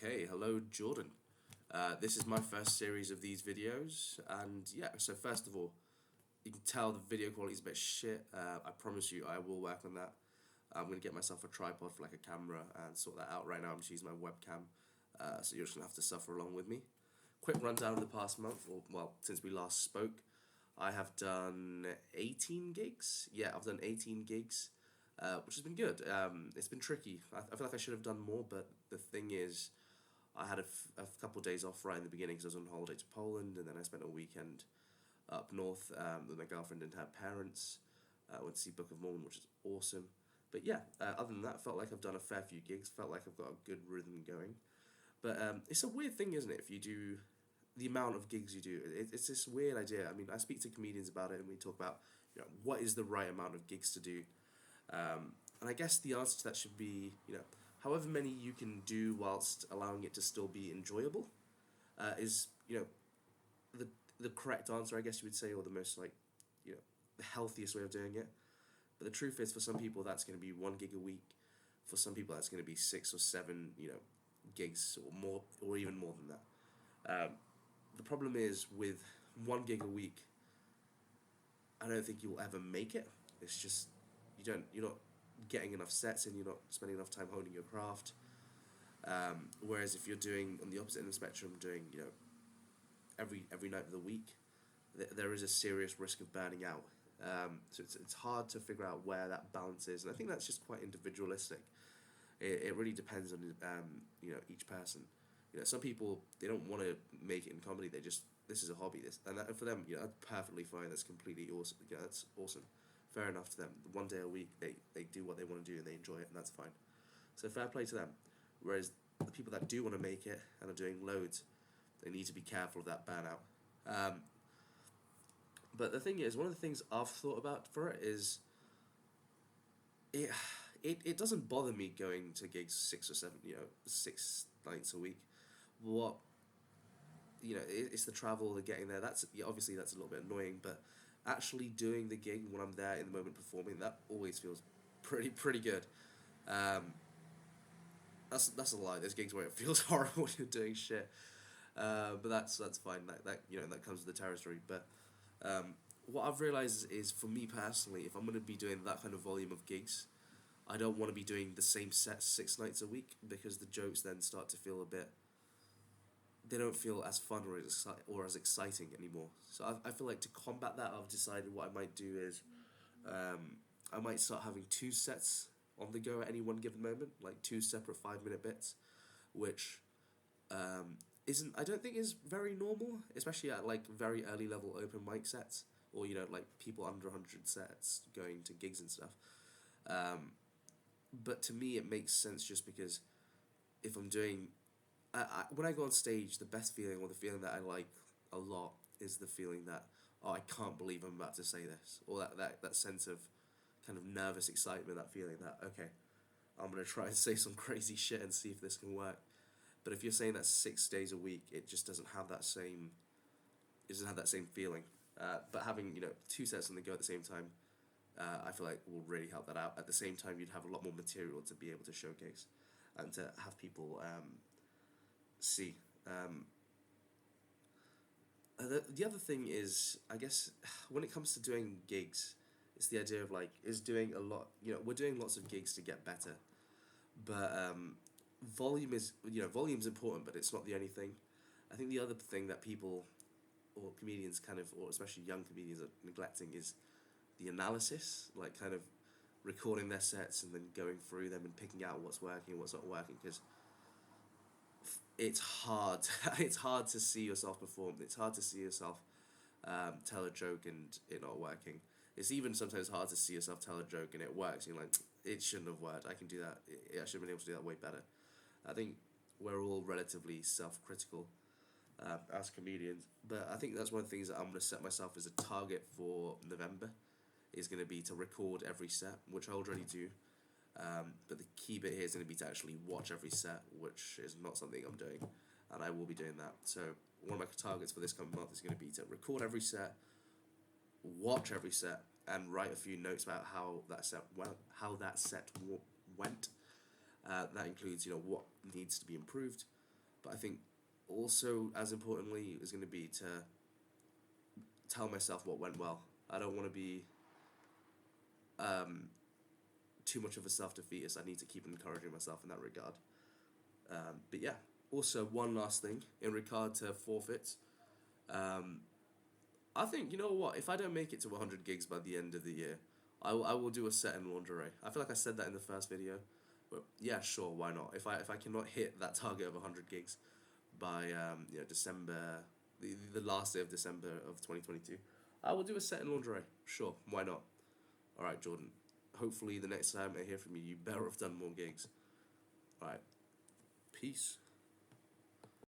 Okay, hello Jordan. This is my first series of these videos, and yeah, so first of all, you can tell the video quality is a bit shit. I promise you, I will work on that. I'm gonna get myself a tripod for like a camera and sort that out. Right now, I'm just using my webcam, so you're just gonna have to suffer along with me. Quick rundown of the past month, or well, since we last spoke. I have done 18 gigs. Yeah, I've done 18 gigs, which has been good. It's been tricky. I feel like I should have done more, but the thing is, I had a couple of days off right in the beginning because I was on holiday to Poland, and then I spent a weekend up north with my girlfriend and her parents. Went to see Book of Mormon, which is awesome. But yeah, other than that, felt like I've done a fair few gigs. Felt like I've got a good rhythm going. But it's a weird thing, isn't it? If you do the amount of gigs you do, it's this weird idea. I mean, I speak to comedians about it, and we talk about what is the right amount of gigs to do. And I guess the answer to that should be however many you can do whilst allowing it to still be enjoyable is the the correct answer, I guess you would say, or the most the healthiest way of doing it. But the truth is, for some people, that's going to be 1 gig a week. For some people, that's going to be 6 or 7 gigs or more, or even more than that. The problem is with 1 gig a week, I don't think you'll ever make it. It's just you're not getting enough sets in. You're not spending enough time honing your craft. Whereas if you're doing on the opposite end of the spectrum, doing every night of the week, there is a serious risk of burning out. So it's hard to figure out where that balance is, and I think that's just quite individualistic. It really depends on each person. Some people, they don't want to make it in comedy. They just, this is a hobby. And for them, that's perfectly fine. That's completely awesome. That's awesome. Fair enough to them. 1 day a week, they do what they want to do and they enjoy it, and that's fine. So fair play to them. Whereas the people that do want to make it and are doing loads, they need to be careful of that burnout. But the thing is, one of the things I've thought about for it is it it doesn't bother me going to gigs 6 or 7, 6 nights a week. What it's the travel, the getting there. That's obviously that's a little bit annoying, but actually doing the gig when I'm there in the moment performing, that always feels pretty good. Um, that's a lie. There's gigs where it feels horrible when you're doing shit. But that's fine. That comes with the territory. But what I've realized is for me personally, if I'm gonna be doing that kind of volume of gigs, I don't want to be doing the same set 6 nights a week because the jokes then start to feel a bit. They don't feel as fun or as exciting anymore. So I feel like to combat that, I've decided what I might do is I might start having 2 sets on the go at any one given moment, like 2 separate 5-minute bits, which isn't, I don't think is very normal, especially at like very early level open mic sets, or like people under 100 sets going to gigs and stuff. But to me, it makes sense just because if I'm doing, when I go on stage, the best feeling or the feeling that I like a lot is the feeling that, oh, I can't believe I'm about to say this, or that sense of kind of nervous excitement, that feeling that, okay, I'm gonna try and say some crazy shit and see if this can work. But if you're saying that 6 days a week, it just doesn't have that same, feeling. But having 2 sets on the go at the same time, I feel like will really help that out. At the same time, you'd have a lot more material to be able to showcase and to have people see. The other thing is, I guess, when it comes to doing gigs, it's the idea of like, is doing a lot, we're doing lots of gigs to get better, but volume's important, but it's not the only thing. I think the other thing that people or comedians kind of, or especially young comedians, are neglecting is the analysis, like kind of recording their sets and then going through them and picking out what's working and what's not working, because it's hard. It's hard to see yourself perform. It's hard to see yourself tell a joke and it not working. It's even sometimes hard to see yourself tell a joke and it works. You're like, it shouldn't have worked. I can do that. I should have been able to do that way better. I think we're all relatively self-critical as comedians, but I think that's one of the things that I'm going to set myself as a target for November, is going to be to record every set, which I already do. But the key bit here is going to be to actually watch every set, which is not something I'm doing, and I will be doing that. So one of my targets for this coming month is going to be to record every set, watch every set, and write a few notes about how that set went. That includes what needs to be improved, But I think also as importantly is going to be to tell myself what went well. I don't want to be too much of a self defeatist. I need to keep encouraging myself in that regard. But yeah, also one last thing in regard to forfeits. I think, you know what, if I don't make it to 100 gigs by the end of the year, I will do a set in lingerie. I feel like I said that in the first video, but yeah, sure, why not? If I cannot hit that target of 100 gigs by December, the last day of December of 2022, I will do a set in lingerie. Sure, why not? All right, Jordan. Hopefully the next time I hear from you, you better have done more gigs. All right. Peace.